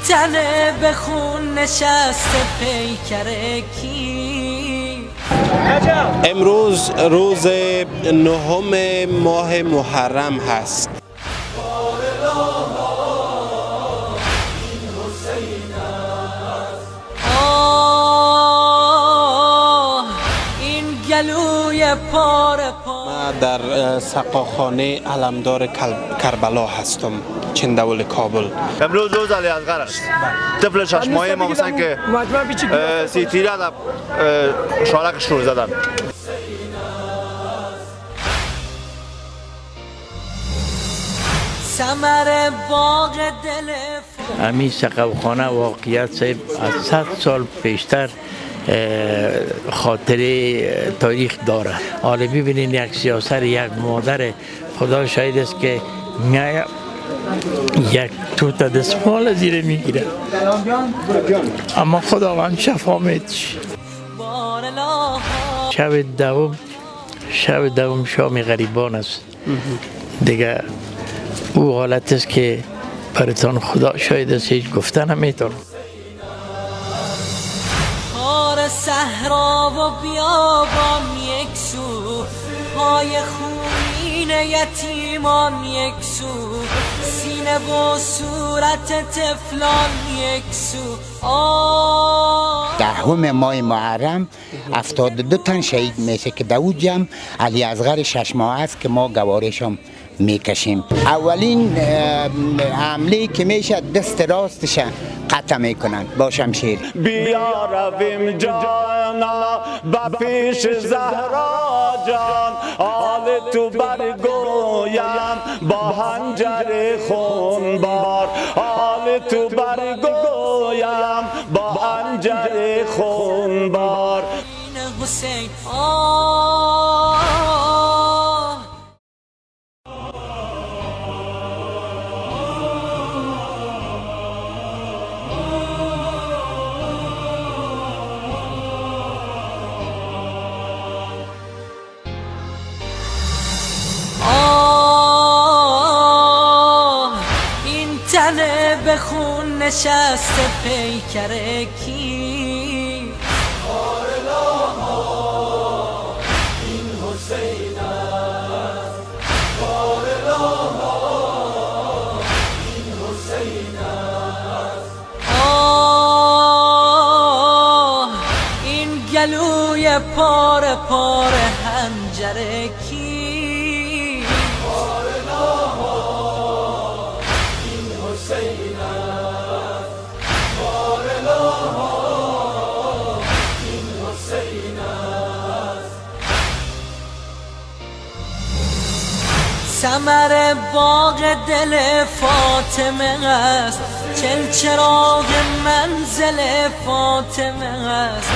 تنه به خون نشسته پیکر کی. امروز روز 9 ماه محرم هست. این گلوی پاره من در سقاخانه علمدار کربلا هستم، چندول کابل. امروز روز علی اصغر است. طفل 6 ماهه ما مثلا که سی تیره در شارک شروع زدن. ثمر باغ دل همین سقاخانه واقعیت صاحب از 100 سال پیشتر خاطره تاریخ داره. حالا ببینین یک سیاست یک مادر، خدا شاهد است که یک توت دستمال زیر میگیره، اما خداوند شفا میده. شب دوم شام غریبان است دیگه. او حالت است که براتان خدا شاید است هیچ گفتن نمیتونم. خار صحرا و بیابان یک سو، پای خونین یتیمان یک سو، سینه و صورت طفلان یک سو. 10 ماه محرم 72 تن شهید میشه که در جمع علی اصغر 6 ماه است که ما گوارشم میکشیم. اولین حمله که میشه دست راستش قطع میکنن با شمشیر. بیا رویم جانا با پیش زهرا جان، حال تو برگویم با حنجر خونبار، حال تو برگویم با حنجر خونبار. حسین این تنه به خون نشسته پیکر کی. این حسین است، این حسین است. این گلوی پاره پاره حنجر کی. ثمر باغ دل فاطمه است، چراغ منزل فاطمه است،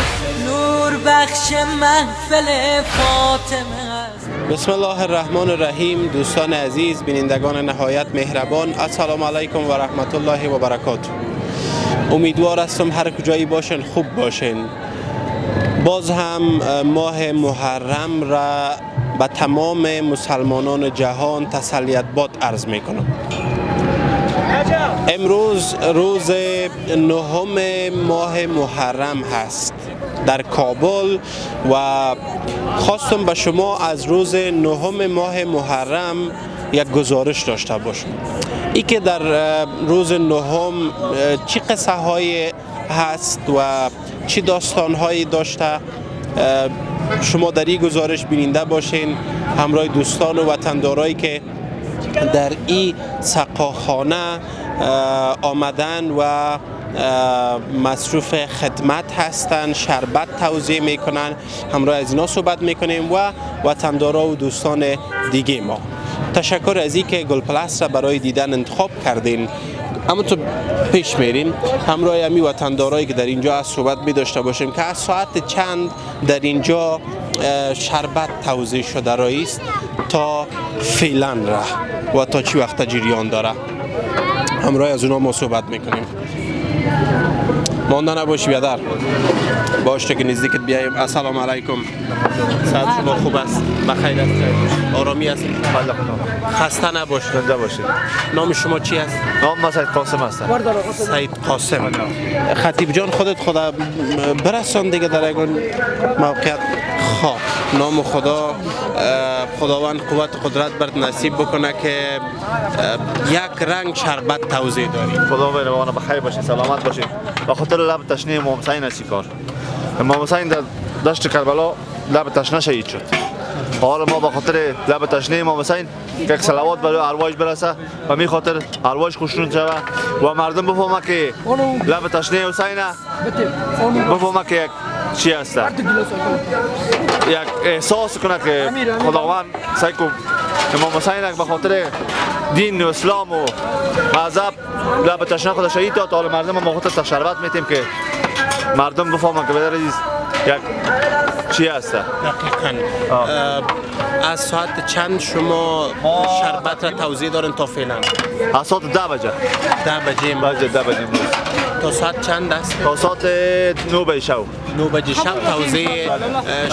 نور بخش محفل فاطمه است. بسم الله الرحمن الرحیم. دوستان عزیز، بینندگان نهایت مهربان، السلام علیکم و رحمت الله و برکاته. امیدوار هستم هر کجایی باشین خوب باشین. باز هم ماه محرم را به تمام مسلمانان جهان تسلیت باد عرض می کنم. امروز روز 9 ماه محرم هست در کابل و خواستم به شما از روز 9 ماه محرم یک گزارش داشته باشم. ای که در روز 9 چی قصه های هست و چی داستان هایی داشته، شما در این گزارش بیننده باشین همراه دوستان و وطندارایی که در این سقاخانه آمدن و مصروف خدمت هستن، شربت توزیع میکنن. همراه از اینا صحبت میکنیم و وطندارا و دوستان دیگه ما. تشکر از این که گل پلاس را برای دیدن انتخاب کردین. اما تو پیش میریم همراه همی وطندارایی که در اینجا از صحبت می داشته باشیم که از ساعت چند در اینجا شربت توزیع شده است تا فعلا را و تا چی وقت جریان داره. همراه از اونا ما صحبت میکنیم. مانده نباشی بیادر. باشه که نزدیکت بیایم. السلام علیکم. صحت شما خوب است؟ بخیر است؟ آرامی است؟ خسته نباشید. زنده باشید. نام شما چی است؟ نام من سید قاسم هستم. سید قاسم. خطیب جان خودت خدا برسان دیگه در یگان موقعیت. خواه نام خدا خداوند قوت قدرت برد نصیب بکنه که یک رنگ شربت توزیع داری. خدا مهربان بخیر باشید، سلامت باشید. به خاطر لب تشنه امام حسین است کار. امام حسین در دشت کربلا لب تشنه شهید شد. حالا ما به خاطر لب تشنه امام حسین که یک صلوات برای ارواحش برسه و می خاطر ارواحش خوشنود شوه و مردم بفهمه که لب تشنه حسین بفهمه که یک چی هست، یک احساس کنه که خداوند سعی کن امام حسین به خاطر دین و اسلام و مذهب لب تشنه خود شهید داد. حالا مردم ما خاطر شربت میتیم که مردم بفهمن که بدر عزیز یک چی هست. دقیقاً. از ساعت چند شما شربت را توزیع دارین تا فعلا؟ از ساعت 10 بجه. 10 بجه. 10 بجه امروز. تا ساعت چند است؟ تا ساعت 9 بجه شب. 9 بجه شب توزیع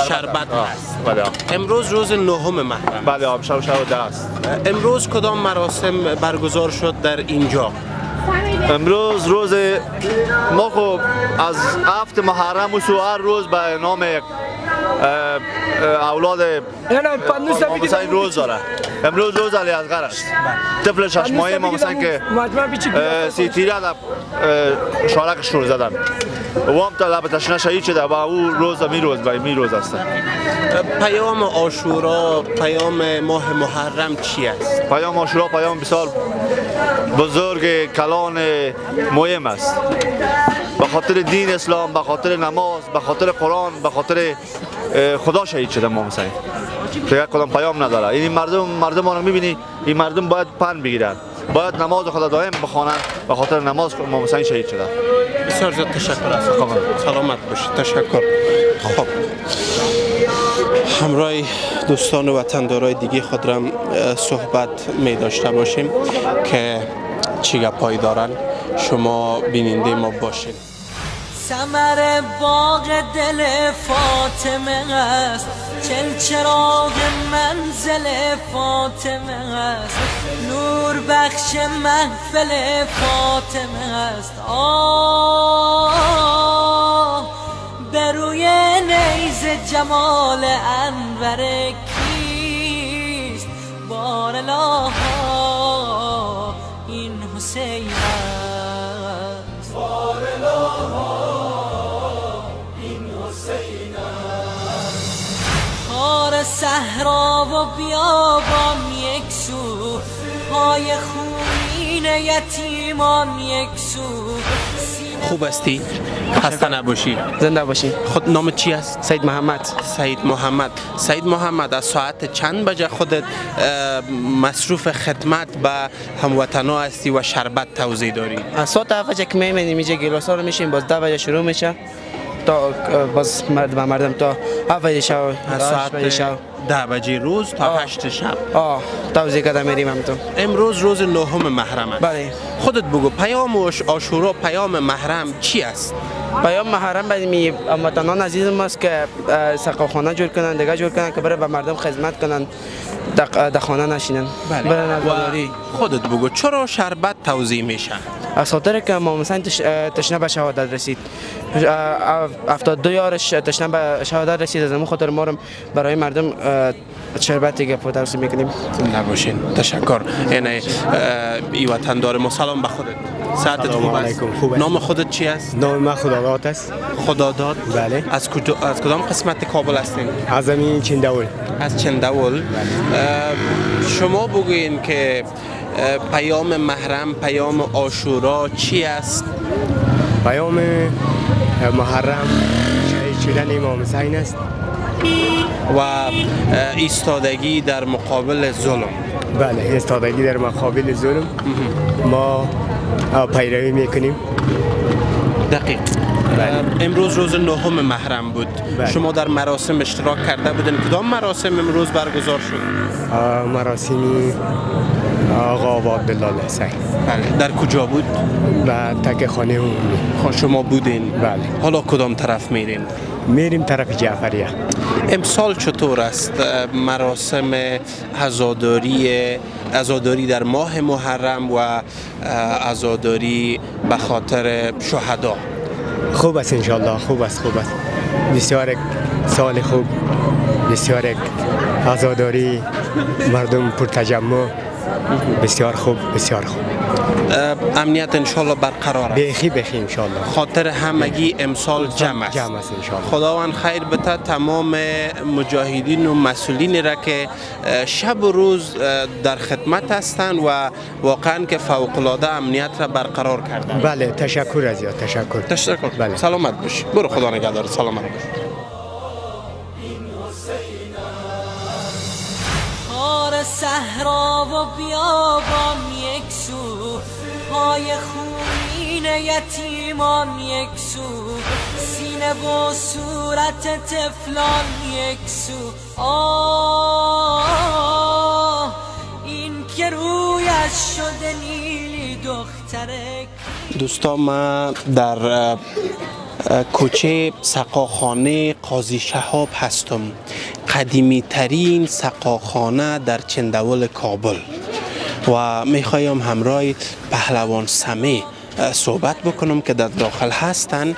شربت است. بله. امروز روز نهم محرم. بله شب 10 است. امروز کدام مراسم برگزار شد در اینجا؟ امروز روز ما خب از هفت محرم و هر روز به نام یک اولاد امام حسین روز داره. امروز روز علی اصغر است. طفل 6 ماهه امام حسین که 30 تیره در شارکش رو زدن و هم تا لب تشنه شهید شده و او روز می روز است. پیام عاشورا، پیام ماه محرم چی است؟ پیام عاشورا پیام بسیار بزرگ کلان مهم است. به خاطر دین اسلام، به خاطر نماز، به خاطر قرآن، به خاطر خدا شهید شده امام حسین. دیگه کدام پیام نداره. این مردم رو میبینی، این مردم باید پند بگیرن، باید نماز خدا دائم بخوانند. به خاطر نماز امام حسین شهید شده. بسیار زیاد تشکر است. سلامت باشید. تشکر. خب همراه دوستان و وطندارای دیگه خود را صحبت می داشته باشیم که چی گپایی دارن. شما بیننده ما باشید. ثمر باغ دل فاطمه است، چراغ منزل فاطمه است، نور بخش محفل فاطمه است. به روی نیز جمال انور کیست؟ بارالله این حسین است. خار صحرا و بیابان یک سو، پای خونین یتیمان یک سو. خوب استی؟ خسته نباشی. زنده باشی. خود نام چی است؟ سید محمد. سید محمد. سید محمد از ساعت چند بجه خودت مصروف خدمت به هموطنا هستی و شربت توزیع داری؟ از ساعت 7 بجه که می‌بینیم اینجا گلاسا رو میشیم، باز 10 بجه شروع میشه تا باز مردم تا 7 بجه شب. از ساعت 10 بجه روز تا 8 شب. توزیع کردن میریم همتون. امروز روز نهم محرم است. بله. خودت بگو پیام عاشورا، پیام محرم چی است؟ پیام محرم باید هموطنان عزیز ماست که سقاخانه جور کنن، دیگه جور کنن که برای به مردم خدمت کنن، در خانه نشینن. بله. و خودت بگو چرا شربت توزیع میشه؟ از خاطر که امام حسین تشنه به شهادت رسید، 72 یارش تشنه به شهادت رسید، از همون خاطر ما برای مردم شربت دیگه توزیع میکنیم. نباشین. تشکر. یعنی ای وطندار ما. سلام به خودت. ساعتت خوب است؟ نام خودت چی است؟ نام من خداداد است. خداداد؟ بله. از کدام قسمت کابل هستین؟ از زمین چندول. از چندول. شما بگوین که پیام محرم، پیام عاشورا چی است؟ پیام محرم شهید شدن امام حسین است و ایستادگی در مقابل ظلم. بله، ایستادگی در مقابل ظلم ما پیروی میکنیم. دقیق. امروز روز نهم محرم بود. شما در مراسم اشتراک کرده بودین. کدام مراسم امروز برگزار شد؟ مراسم آقا عبدالله حسین. بله. در کجا بود؟ و تک خانه عمومی. شما بودین؟ بله. حالا کدام طرف میرین؟ میریم طرف جعفریه. امسال چطور است مراسم عزاداری در ماه محرم و عزاداری به خاطر شهدا؟ خوب است انشالله، خوب است. بسیار سال خوب، بسیار عزاداری، مردم پر تجمع، بسیار خوب. امنیت انشالله برقرار است. بخی انشالله. خاطر همگی امسال جمع است انشالله. خداوند خیر بده تمام مجاهدین و مسئولین را که شب و روز در خدمت هستند و واقعا که فوق العاده امنیت را برقرار کردند. بله تشکر از یا تشکر. بله. سلامت باشی. برو خدا نگهدار. سلامت باش. خار صحرا و بیابان یک سو، پای خونین یتیمان یک سو، سینه و صورت طفلان یک سو. این که رویش شده نیلی دخترک. دوستان ما در کوچه سقاخانه قاضی شهاب هستم، قدیمی ترین سقاخانه در چندول کابل و میخوایم همراه پهلوان سمی صحبت بکنم که در داخل هستن.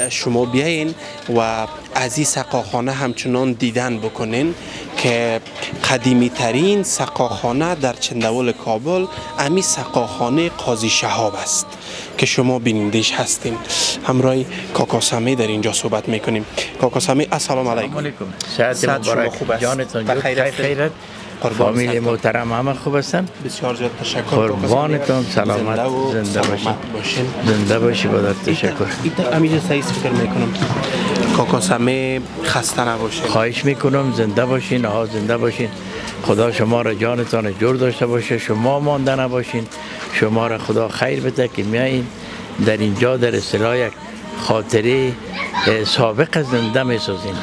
شما بیاین و از این سقاخانه همچنان دیدن بکنین که قدیمی ترین سقاخانه در چندول کابل امی سقاخانه قاضی شهاب است که شما بینندش هستین. همراه کاکا سمی در اینجا صحبت میکنیم. کاکا سمی السلام علیکم. صحت مبارک. خوب است؟ جانتان خیرت. فامیل محترم همه خوب هستن؟ بسیار زیاد تشکر. قربانتون. سلامت زنده باشی. با تشکر. امیجا سعی فکر میکنم کاکا سمی خسته نباشین. خواهش میکنم زنده باشین. زنده باشین. خدا شما را جانتان جور داشته باشه، شما مانده نباشین، شما را خدا خیر بده که میایین در اینجا در اصطلاح یک خاطره سابق زنده میسازین.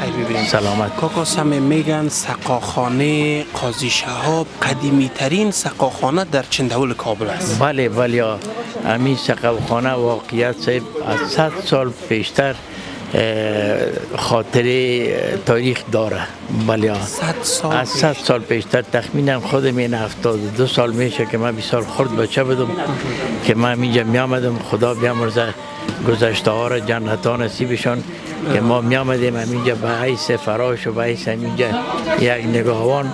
سلامت. کاکا سمی میگن سقاخانه قاضی شهاب قدیمی ترین سقاخانه در چندول کابل است. بله همین سقاخانه واقعیت صاحب از 100 سال پیشتر خاطره تاریخ داره. بله 100 سال پیشتر تخمینا خودم این 72 سال میشه که من بسیار خرد بچه بودم که من اینجا می آمدم. خدا بیامرزه گذشته ها را جنت ها نصیبشان که ما می آمدیم اینجا به حیث فراش و به حیث اینجا یک نگاهوان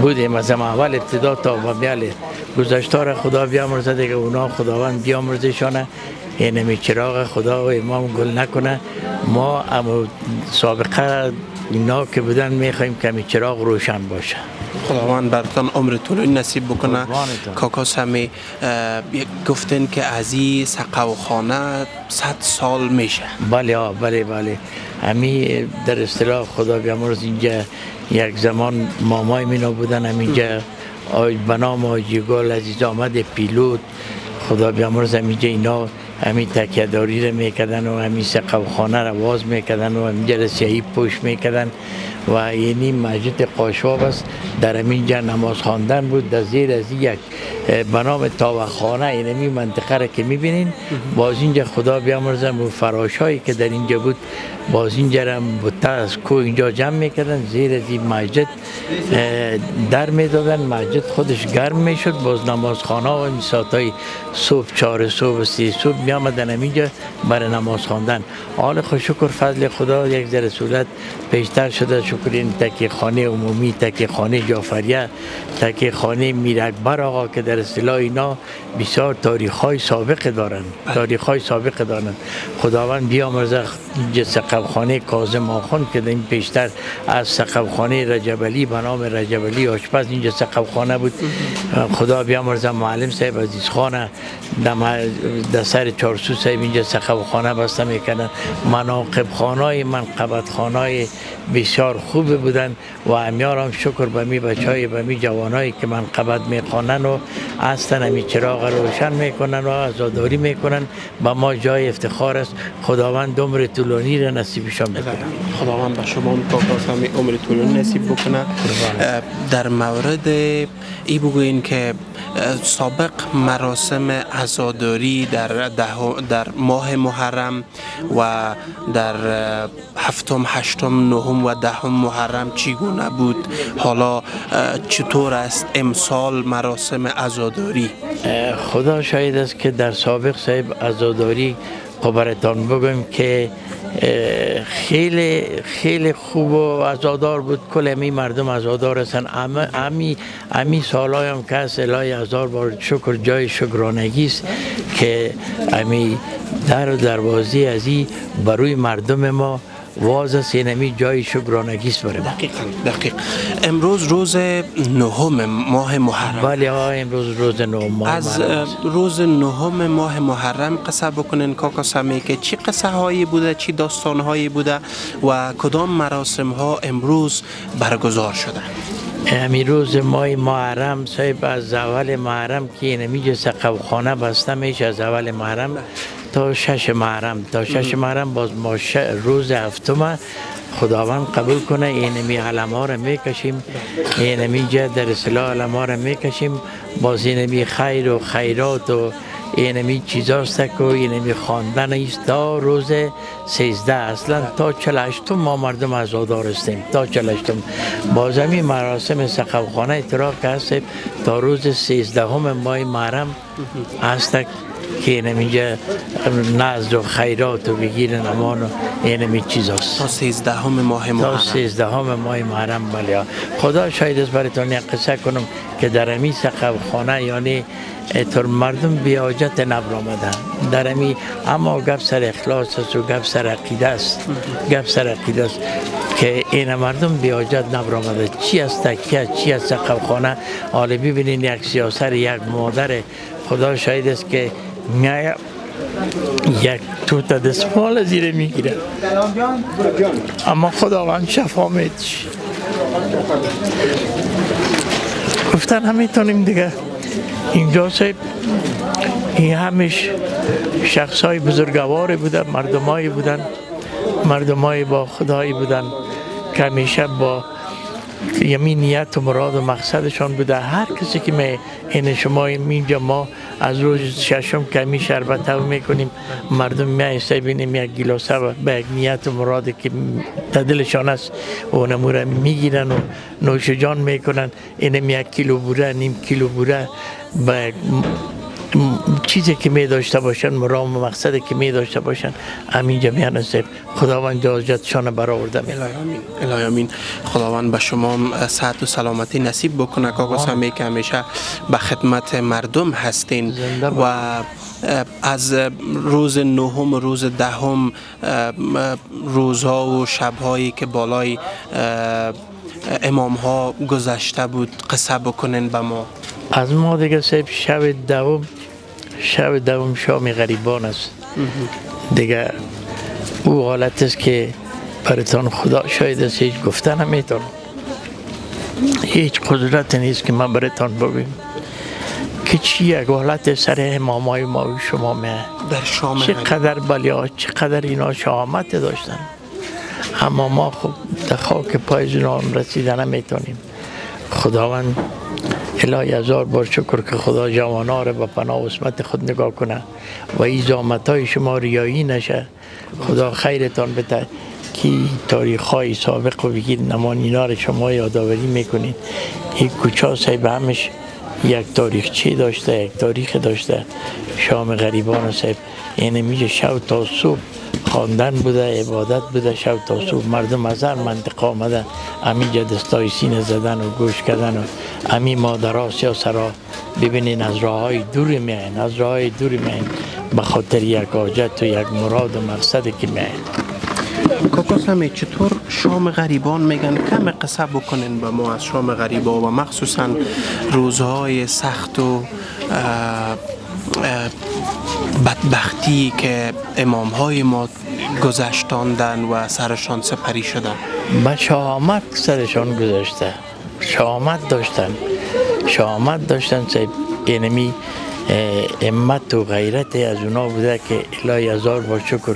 بودیم از اول ابتدا تا به میال گذشته را خدا بیامرزه دیگه اونا خداوند بیامرزشانه. اینمی چراغ خدا و امام گل نکنه. ما اما سابقه اینا که بودن میخوایم که چراغ روشن باشه. خداوند براتون عمر طولانی نصیب بکنه. کاکا سمی گفتن که از این سقاخانه 100 سال میشه. بله همی در اصطلاح خدا بیامرز اینجا یک زمان مامای مینا بودن همینجا به نام حاجی گل عزیز آمد پیلوت. خدا بیامرز همینجا اینا همین تکیه‌داری رو میکردن و همین سقاخانه رو باز میکردن و همینجا رسیایی پوش میکردن و یعنی مسجد قاشواب است. در همینجا نماز خواندن بود. در زیر از یک به نام تاوخانه اینمی منطقه را که میبینین باز اینجا خدا بیامرزم و فراشایی که در اینجا بود باز اینجا را بوته از کو اینجا جمع میکردن زیر از این مسجد در میدادن. مسجد خودش گرم میشد. باز نمازخانه و این ساعتای صبح 4 صبح و 3 صبح میامدن همینجا برای نماز خواندن. حال خود شکر فضل خدا یک ذره صورت پیشتر شده. شکر این تکیه خانه عمومی، تکیه خانه جعفریه، تکیه خانه میر اکبر آقا که در اصطلاح اینا بسیار تاریخ‌های سابق دارند. خداوند بیامرزه اینجا سقاخانه کاظم آخوند که این پیشتر از سقاخانه رجب علی به نام رجب علی آشپز اینجا سقاخانه بود. خدا بیامرزه معلم صاحب عزیز خانه در سر چارسو صاحب اینجا سقاخانه بسته میکنن. مناقب خانه‌های منقبت خانه‌های بسیار خوب بودن و همیار هم شکر به می بچهای به می جوانایی که منقبت میخوانن و هستن همی چراغ روشن میکنن و عزاداری میکنن. با ما جای افتخار است. خداوند عمر طولانی را نصیبشان بکنه. خداوند به شما کاکا سامی عمر طولانی نصیب بکنه. در مورد ای بگوین که سابق مراسم عزاداری در ماه محرم و در هفتم، هشتم، نهم و دهم محرم چگونه بود؟ حالا چطور است امسال مراسم عزاداری؟ خدا شاهد است که در سابق صاحب عزاداری خبرتان بگم که خیلی خیلی خوب و عزادار بود. کل امی مردم عزادار هستن. امی سالای هم که هست الهی هزار بار شکر جای شکرانگی است که امی در و دروازه ازی بروی مردم ما واز است. اینمی جای شکرانگی است برای ما. دقیق. امروز روز نهم ماه محرم. بله امروز روز نهم ماه از محرم. روز نهم ماه محرم قصه بکنین کاکا سامی که چی قصه هایی بوده، چی داستان هایی بوده و کدام مراسم ها امروز برگزار شده؟ همین روز ماه محرم صاحب از اول محرم که اینمی سقفخانه بسته میشه از اول محرم تا 6 محرم باز ما روز هفتم خداوند قبول کنه اینمی علم ها را میکشیم. اینمی جه در اصلاح علم ها را میکشیم. باز اینمی خیر و خیرات و اینمی چیزاست که اینمی خواندن است تا روز 13. اصلا تا 48 ما مردم عزادار هستیم تا 48. باز همین مراسم سقفخانه اطراق هست تا روز 13 ماه محرم هست که اینجا نزد و خیرات و بگیرن امان و اینمی چیزاست تا 13 ماه محرم. تا 13 ماه محرم. بله خدا شاید است براتون یک قصه کنم که در امی سقفخانه یعنی طور مردم بی حاجت نبر آمدن در امی، اما گپ سر اخلاص است و گپ سر عقیده است. گپ سر عقیده است که این مردم بی حاجت نبر آمده. چی است تکیه، چی است سقفخانه؟ حالا ببینین یک سیاسر، یک مادر، خدا شاید است که میای یک توت دستمال زیر میگیره اما خداوند شفا میدش. گفتن همیتونیم دیگه. اینجا صاحب این همیش شخصای بزرگواری بودن، مردمایی بودن، مردمای با خدایی بودن که همیشه با یمین نیت و مراد و مقصدشان بوده. هر کسی که می این شما اینجا ما از روز ششم که می شربت هم میکنیم مردم می ایسته بینیم یک گیلاسه و به یک نیت و مراد که دلشان است و نموره میگیرن و نوش جان میکنن. اینم 1 کیلو بوره، نیم کیلو بوره به چیزی که می داشته باشن، مرام و مقصدی که می داشته باشن همینجا میان است. خداوند حاجتشان برآورده. الهی آمین. خداوند به شما صحت و سلامتی نصیب بکنه کاکا سامی که همیشه به خدمت مردم هستین و از روز نهم و روز دهم روزها و شبهایی که بالای امام ها گذشته بود قصه بکنین به ما. از ما دیگه صاحب شب دوم شام غریبان است دیگه. او حالت است که براتون خدا شاید است هیچ گفتن نمیتونم، هیچ قدرت نیست که من براتون بگم که چی یک حالت سر امامای ما و شما میه در شام چقدر بلیا، چقدر اینا شهامت داشتن. اما ما خب در خاک پای جنان رسیدن نمیتونیم. خداوند الهی هزار بار شکر که خدا جوانا را به پناه و عصمت خود نگاه کنه و این زحمت‌های شما ریایی نشه. خدا خیرتان بده که تاریخ‌های سابق و بگید نمان اینا را شما یادآوری میکنید. این کوچه صاحب همش یک تاریخچه داشته، یک تاریخ داشته. شام غریبان صاحب یعنی میشه شب تا صبح خواندن بوده، عبادت بوده. شب تا صبح مردم از هر منطقه آمدن همینجا دستای سینه زدن و گوش کردن و همین مادرها سیاسرها ببینین از راه های دوری میاین، از راه های دوری میاین به خاطر یک حاجت و یک مراد و مقصدی که میاین. کاکا سامی چطور شام غریبان میگن؟ کم قصه بکنین با ما از شام غریبان و مخصوصا روزهای سخت و بدبختی که امام های ما گذشتاندن و سرشان سپری شدن. با شهامت سرشان گذشته، شهامت داشتن شهامت داشتن صاحب. اینمی همت و غیرت از اونا بوده که الهی هزار بار شکر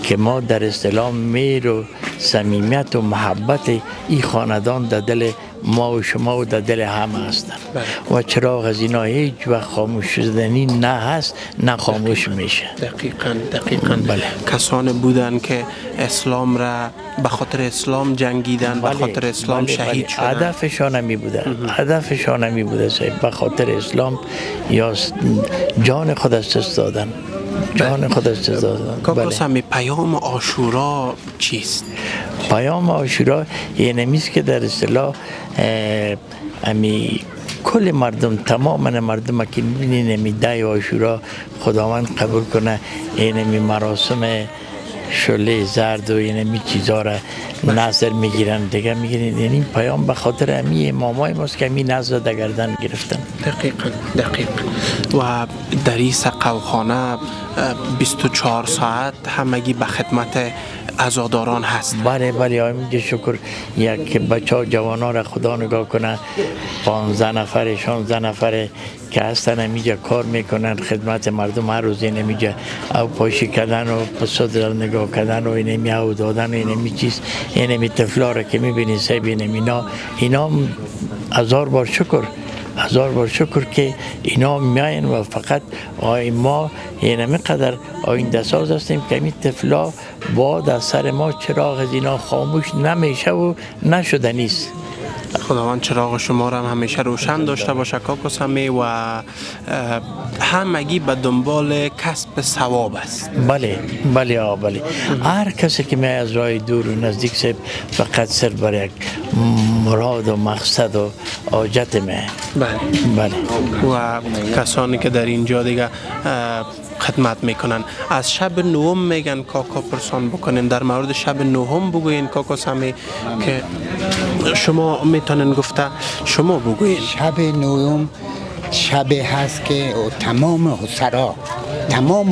که ما در اسلام میر و صمیمیت و محبت این خاندان در دل ما و شما و در دل همه هستن و چراغ از اینا هیچ و خاموش شدنی نه هست نه خاموش میشه. دقیقاً بله. کسانی بودن که اسلام را به خاطر اسلام جنگیدن، به خاطر اسلام شهید شدن. هدفشان همی بوده صاحب، به خاطر اسلام یا جان خود است دادن. کاکا سمی پیام عاشورا چیست؟ پیام عاشورا یعنی است که در اصطلاح کل مردم، تمام مردم که میبینین ده عاشورا خداوند قبول کنه اینمی مراسم شله زرد و اینمی چیزا را نظر میگیرن دیگه میگیرن. این پیام به خاطر امی امامای ماست که امی نظر در گردن گرفتن. دقیقاً و در این سقوخانه 24 ساعت همگی به خدمت عزاداران هست. بله اینجا شکر یک بچه ها جوان ها را خدا نگاه کنه 15 نفر 16 نفر که هستن اینجا کار میکنن خدمت مردم هر روز اینجا او پاشی کردن و پسود نگاه کردن و اینمی او دادن و اینمی چیز اینمی طفلا را که میبینی سیب اینا هزار بار شکر که اینا میاین و فقط ما اینمی قدر آینده ساز هستیم که این طفلا بعد از سر ما چراغ از اینا خاموش نمیشه و نشده نیست. خداوند چراغ شما را هم همیشه روشن داشته باشه کاکا سمی و همگی به دنبال کسب ثواب است. بله هر کسی که می از راه دور و نزدیک سب فقط سر برای یک مراد و مقصد و حاجت می. بله و کسانی که در اینجا دیگه خدمت میکنن از شب نهم میگن کاکا پرسان بکنین در مورد شب نهم بگوین کاکا سمی که شما میتونین گفته شما بگوین. شب نهم شب هست که تمام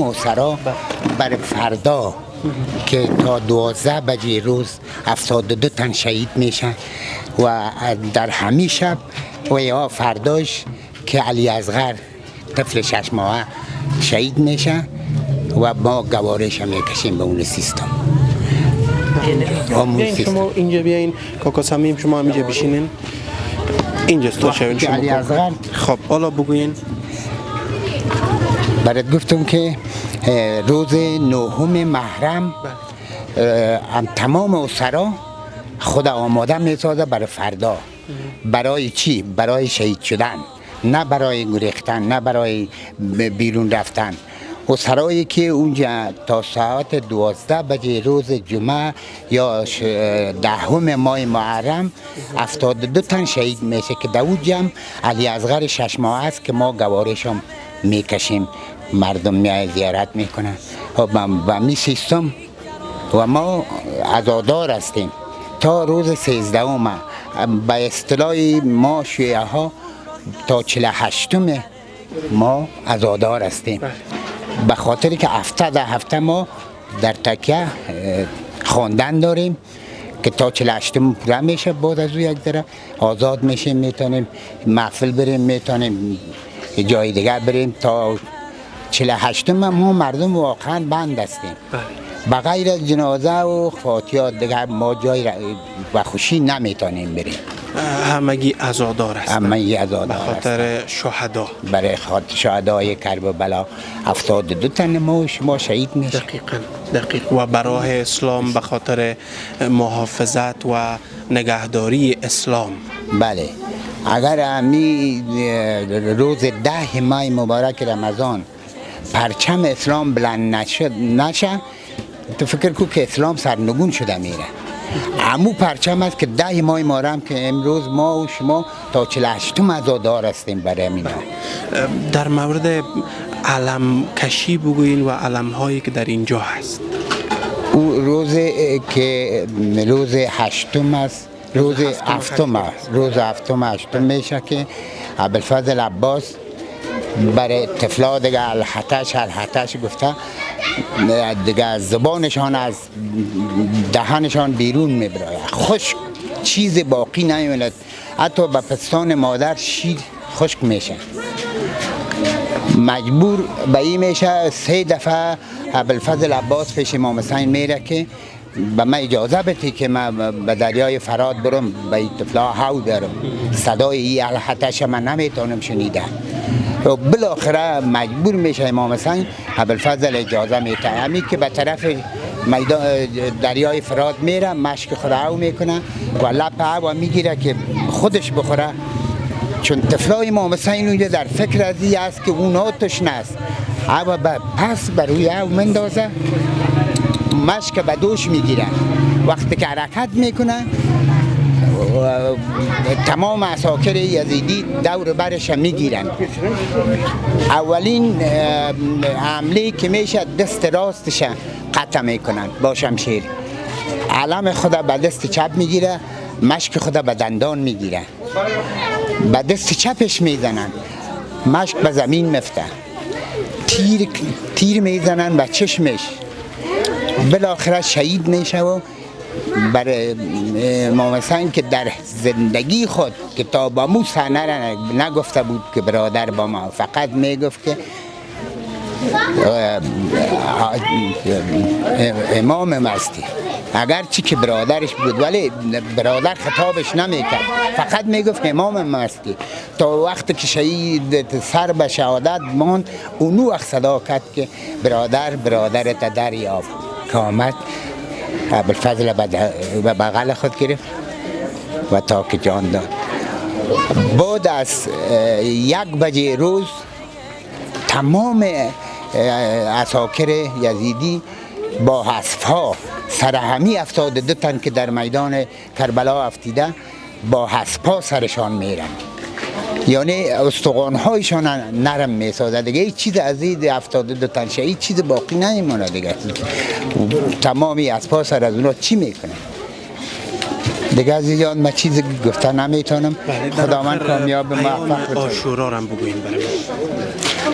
حسرا بر فردا که تا 12 بجه روز 72 تن شهید میشن و در همین شب و یا فرداش که علی اصغر طفل 6 ماهه شهید میشه و ما گوارش هم میکشیم به اون سیستم. شما اینجا بیاین کاکا سمیم شما هم اینجا بشینین اینجا تو شوین شما. خب حالا بگوین. برات گفتم که روز 9 محرم تمام اسرا خدا آماده میسازه برای فردا. برای چی؟ برای شهید شدن، نه برای گریختن، نه برای بیرون رفتن. اسرایی که اونجا تا ساعت 12 بجه روز جمعه یا 10 ماه محرم 72 تن شهید میشه که داود جمع علی اصغر 6 ماه است که ما گوارشم میکشیم، مردم میای زیارت میکنن و می سیستم و ما عزادار هستیم تا روز 13 به اصطلاح ما شیعه ها تا 48 ما عزادار هستیم به خاطر که هفته ما در تکیه خواندن داریم که تا 48 پوره میشه. بعد از یک ذره آزاد میشیم، میتونیم محفل بریم، میتونیم جای دیگر بریم. تا 48 ما مردم واقعا بند هستیم به غیر از جنازه و فاتحه دیگر ما جای و خوشی نمیتونیم بریم. همگی عزادار هستن به خاطر شهدا، برای خاطر شهدای کربلا 72 تن ما شما شهید میشه. دقیق و برای اسلام به خاطر محافظت و نگهداری اسلام. بله اگر امی روز 10 ماه مبارک رمضان پرچم اسلام بلند نشه تو فکر کو که اسلام سرنگون شده میره. همو پرچم است که 10 ماه محرم که امروز ما و شما تا 48 عزادار هستیم برای مینا. در مورد علم کشی بگوین و علم هایی که در اینجا هست. او روز که روز 8 است، روز 7 میشه که ابوالفضل عباس برای طفلا دیگه الحتش گفته دیگه از زبانشان از دهنشان بیرون میبرای، خوش چیز باقی نمیماند. حتی به پستان مادر شیر خشک میشه. مجبور به این میشه 3 دفعه ابوالفضل عباس پیش امام حسین میره که به من اجازه بدی که من به دریای فرات برم به این طفلا هاو برم. صدای این الحتش من نمیتونم شنیده و بالاخره مجبور میشه امام حسین ابوالفضل اجازه میده. همین که به طرف میدان دریای فرات میره مشک خود هاو میکنه و لپ هاو میگیره که خودش بخوره، چون طفلای امام حسین اونجا در فکر از این است که اون آتش نست هوا پس بر روی هاو مندازه، مشک به دوش میگیره. وقتی که حرکت میکنه تمام عساکر یزیدی دور برش میگیرن. اولین حمله که میشه دست راستش قطع میکنن با شمشیر، علم خدا به دست چپ میگیره، مشک خدا به دندان میگیره، به دست چپش میزنن، مشک به زمین مفته، تیر میزنن به چشمش، بالاخره شهید میشه. و برای امام حسین که در زندگی خود که تا با مو صحنه را نگفته بود که برادر با ما، فقط میگفت که امام مستی، اگرچه که برادرش بود ولی برادر خطابش نمیکرد، فقط میگفت که امام مستی. تا وقتی که شهید سر به شهادت ماند اونو وقت صدا کرد که برادرت دریاب که آمد. ابوالفضل به بغل خود گرفت و تا که جان داد. بعد از 1 بجه روز تمام عساکر یزیدی با حصفها سر همی 72 تن که در میدان کربلا افتیده با حصفها سرشان میرن، یعنی استخوان‌هایشان نرم میسازه دیگه. هیچ چیز از این 72 تن هیچ چیز باقی نمیمونه دیگه. تمامی اسب‌ها سر از اونا چی میکنه دیگه؟ از اینجا من چیز گفتن نمیتونم. خداوند کامیاب موفق بشه. عاشورا رو هم بگوین برای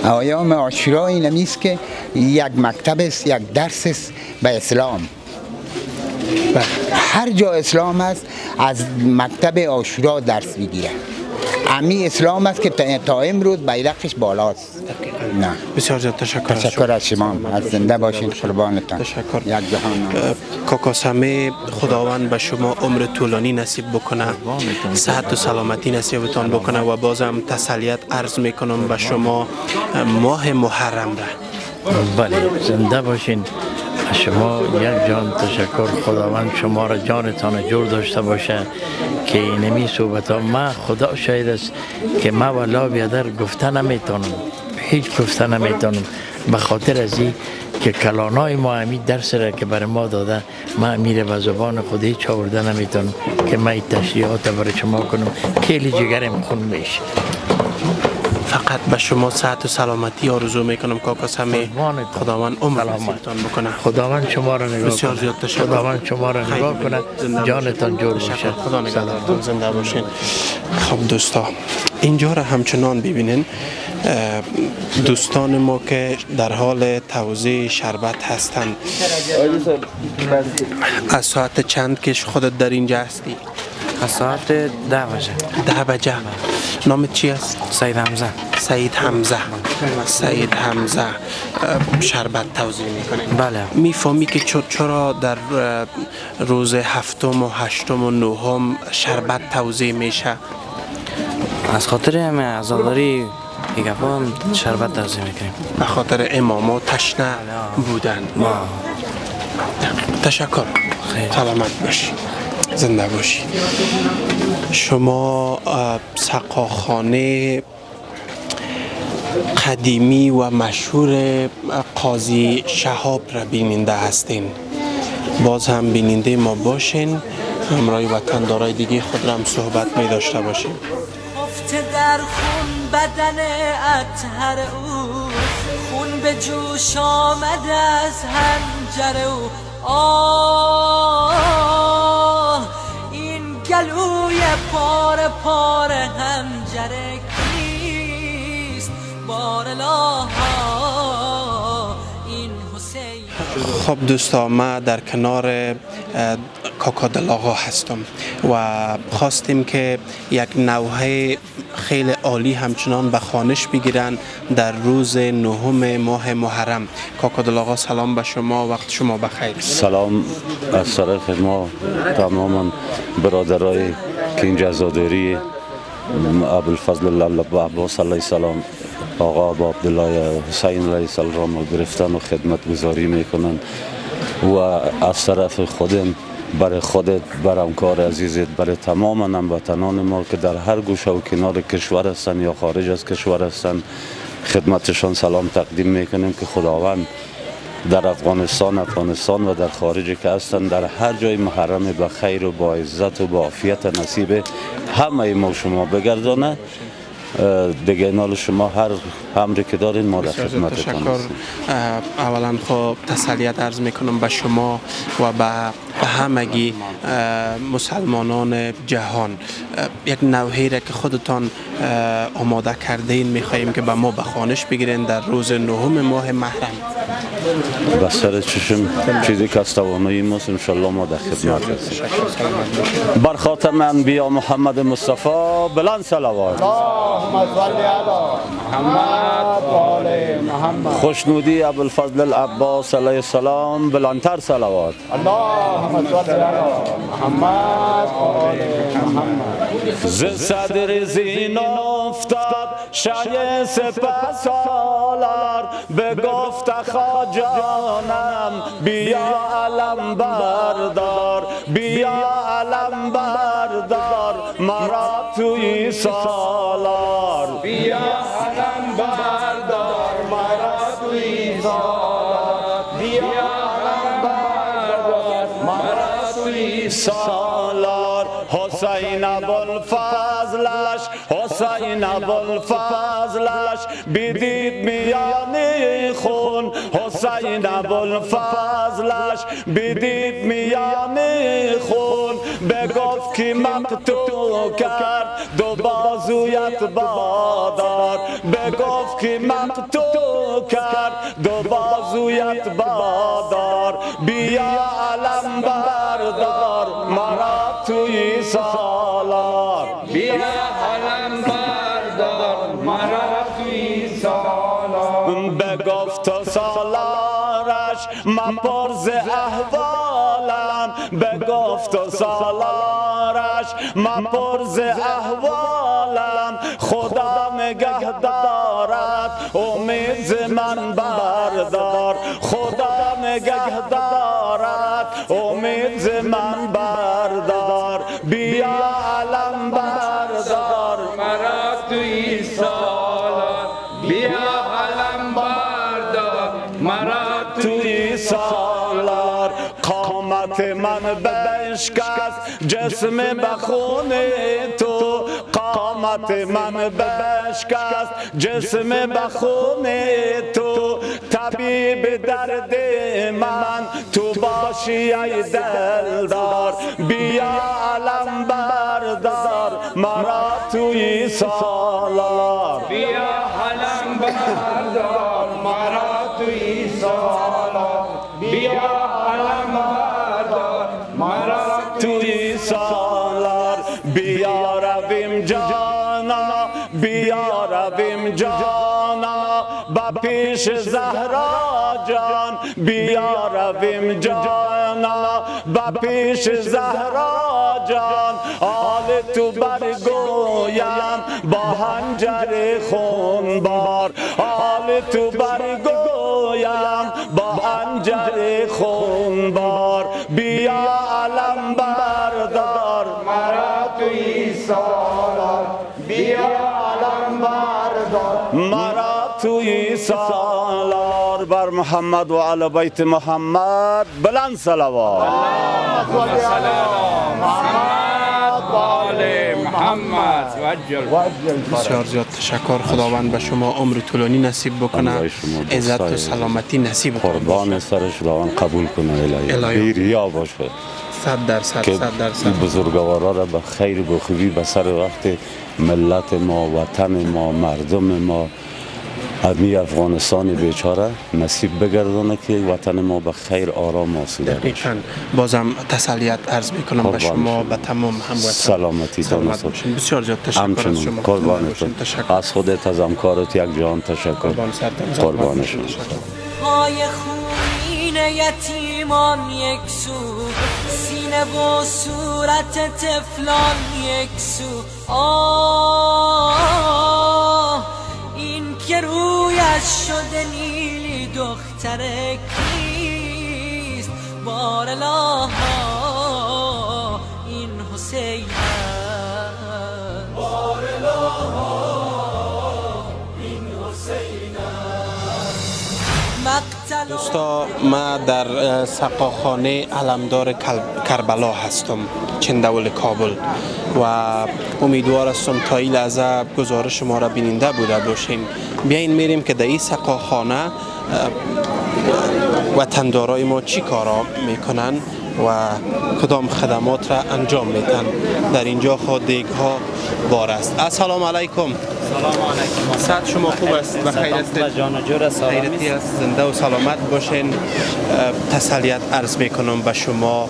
ما. ایام عاشورا این است که یک مکتب است، یک درس است به اسلام. هر جا اسلام است از مکتب عاشورا درس بگیره. امی اسلام است که تا امروز بیرقش بالاست. نه. بسیار زیاد تشکر. تشکر از شما. از زنده باشین، قربانتان. تشکر. یک جهان. کاکا سمی، خداوند به شما عمر طولانی نصیب بکنه، صحت و سلامتی نصیبتان بکنه و بازم تسلیت عرض میکنم به شما ماه محرم را. بله، زنده باشین. شما یک جان تشکر. خداوند شما را جانتان جور داشته باشه که اینمی صحبت ها من خدا شاید است که من والا بیادر گفته نمیتونم، هیچ گفته نمیتونم، به خاطر از این که کلانای ما همی درس را که برای ما داده من میره به زبان خود هیچ آورده نمیتونم که من این تشریحات برای شما کنم. کلی جگرم خون میشه. فقط به شما صحت و سلامتی آرزو میکنم کاکا سمی. خداوند عمر نصیبتان بکنه. خداوند شما را نگاه بسیار کنه. زیاد تشکر. خداوند شما را نگاه کنه، جانتان جور باشه. خدا نگهدارتان، زنده باشین. خب دوستا، اینجا را همچنان ببینین دوستان ما که در حال توزیع شربت هستند. از ساعت چند که خودت در اینجا هستی؟ از ساعت 10 بجه. 10 بجه. نامت چی است؟ سید حمزه. سید حمزه. سید حمزه شربت توزیع میکنه. بله. میفهمی که چرا در روز 7 و 8 و 9 شربت توزیع میشه؟ از خاطر همه عزاداری دیگه هم شربت توزیع میکنیم. به خاطر اماما تشنه بودن. تشکر. سلامت باشی، زنده باشی. شما سقاخانه قدیمی و مشهور قاضی شهاب را بیننده هستین. باز هم بیننده ما باشین، همراه وطندارای دیگه خود را هم صحبت می داشته باشیم. خفته در خون بدن اطهر او، خون به جوش آمد از حنجر او. آه این گلوی پاره پاره حنجر کیست؟ بار الله این حسین. خب دوستا، ما در کنار کاکا دلاغا هستم و خواستیم که یک نوحه خیلی عالی همچنان به خوانش بگیرن در روز 9 ماه محرم. کاکا دلاغا سلام به شما، وقت شما بخیر. سلام از طرف ما تماما برادرای که این جزاداری ابوالفضل عباس علیه السلام، آقا ابا عبدالله حسین علیه السلام رو گرفتن و خدمت گذاری میکنن و از طرف خودم برای خودت، برای همکار عزیزت، برای تمام هموطنان ما که در هر گوشه و کنار کشور هستن یا خارج از کشور هستن خدمتشان سلام تقدیم میکنیم که خداوند در افغانستان و در خارج که هستن در هر جای محرم به خیر و با عزت و با عافیت نصیب همه ما شما بگردانه. دیگه اینال شما هر امری که دارین ما در خدمتتان هستیم. اولا خب تسلیت عرض میکنم به شما و به همگی مسلمانان جهان. یک نوحه‌ای را که خودتان آماده کردین میخواییم که به ما به خوانش بگیرین در روز 9 ماه محرم. بسر چشم چیزی که از توانایی ماست انشالله ما در خدمت هستیم. بر خاتم انبیا محمد مصطفی بلند صلوات. خوشنودی ابوالفضل العباس علیه السلام بلندتر صلوات. ز صدر زین افتاد شای سپس سالار بگفت خواجانم بیا علم بردار، بیا علم بردار مرا توی سالار، بیا علم بردار مرا توی سالار، بیا علم بردار مرا توی سالار. حسین ابوالفضلش، حسین ابوالفضلش بدید میان خون، حسین ابوالفضلش بدید میان خون بگفت که مقتول کرد دو بازویت بادار، بگفت که مقتول کرد دو بازویت بادار، بیا علم بردار مرا توی سالار، بیا علم بردار مرا توی سالار. بگفت و سالارش مپرز احوالم، بگفت و سالارش مپرز احوالم، خدا نگه دارد امید ز من بردار، خدا نگه دارد امید ز من بردار، بیا علم بردار مرا توی سالار، بیا علم بردار مرا توی سالار. قامت من بشکست جسم بخون تو، قامت من بشکست جسم بخون تو، طبیب درد من تو باشی ای دلدار، بیا علم بردار مرا توی سالار، بیا علم بردار مرا توی سالار، بیا علم بردار مرا توی سالار. بیا رویم جانا، بیا رویم جانا با پیش زهرا جان، بیا رویم جانا با پیش زهرا جان، حال تو برگویم با حنجر خونبار، حال تو برگویم با حنجر خونبار، بیا علم بردار مرا توی سالار، بیا علم بردار مرا توی سالار. بر محمد و علی بیت محمد بلند صلوات. بسیار زیاد تشکر. خداوند به شما عمر طولانی نصیب بکنه، عزت و سلامتی نصیب کنه. قربان سرش خداوند قبول کنه الهی. بی ریا باشه. 100%. بزرگوارا را به خیر و خوبی به سر وقت ملت ما، وطن ما، مردم ما امی افغانستان بیچاره نصیب بگردانه که وطن ما به خیر آرام آسوده باشه. دقیقاً. بازم تسلیت عرض میکنم به شما، به تمام هموطنان. سلامتی سلامت باشین. بسیار زیاد تشکر از شما. قربانتون. از خودت از همکارت یک جهان تشکر. قربان شما. های خونین یتیمان یک سو، سینه و صورت طفلان یک سو. این که رویش شده نیلی دختر کیست؟ بارلا این حسین دوستا، ما در سقاخانه علمدار کربلا هستم، چندول کابل، و امیدوار هستم تا این لحظه گزارش ما را بیننده بوده باشین. بیاین میریم که در این سقاخانه وطندارای ما چی کارا میکنن و کدام خدمات را انجام میدن. در اینجا خود دیگ ها بار است. السلام علیکم. سلام علیکم. صحت شما خوب است؟ بخیر است؟ جان و جور است. خیرتی است. زنده و سلامت باشین. تسلیت عرض میکنم به شما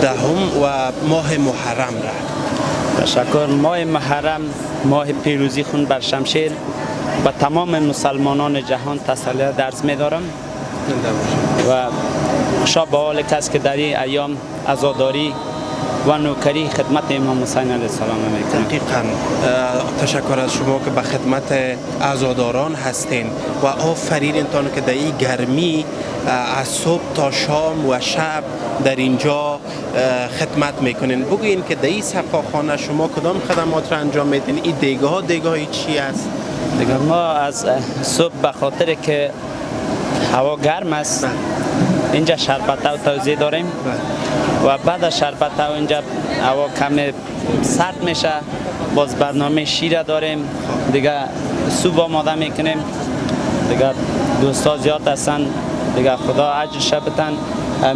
دهم و ماه محرم را. تشکر. ماه محرم ماه پیروزی خون بر شمشیر و تمام مسلمانان جهان تسلیت عرض می‌دارم و خوشا به حال کس که در این ایام عزاداری و نوکری خدمت امام حسین علیه السلام میکنیم. دقیقاً. تشکر از شما که به خدمت عزاداران هستین و آفرینتان که در این گرمی از صبح تا شام و شب در اینجا خدمت میکنین. بگوین که در این سقاخانه شما کدام خدمات را انجام میدین؟ این دیگاه چی است؟ دیگه ما از صبح به خاطر که هوا گرم است اینجا شربت و توزیع داریم و بعد از شربت و اینجا هوا کم سرد میشه، باز برنامه شیر داریم دیگه، سوپ آماده میکنیم دیگه. دوستا زیاد هستن دیگه، خدا اجرش بدن.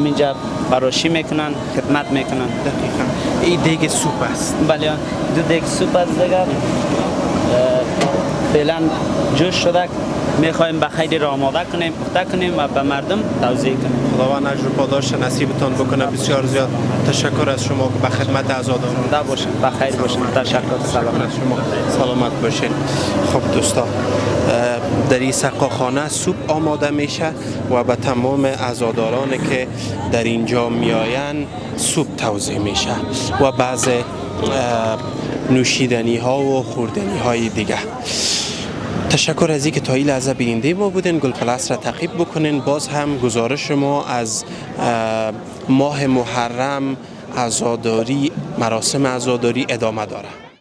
اینجا براشی میکنن، خدمت میکنن. دقیقاً. این دیگ سوپ است. بله، دو دیگ سوپ است دیگه. فعلا جوش شده، میخوایم به خیلی را آماده کنیم، پخته کنیم و به مردم توزیع کنیم. خداوند اجر و پاداش نصیبتان بکنه. بسیار زیاد تشکر از شما که به خدمت عزاداران باشین. به خیر باشین. تشکر. سلامت از شما. سلامت باشین. خب دوستا، در این سقاخانه سوپ آماده میشه و به تمام عزادارانی که در اینجا میآیند سوپ توزیع میشه و بعض نوشیدنی ها و خوردنی های دیگه. تشکر از اینکه تا این لحظه بیننده ما بودین. گل پلاس را تعقیب بکنین. باز هم گزارش ما از ماه محرم، عزاداری، مراسم عزاداری ادامه داره.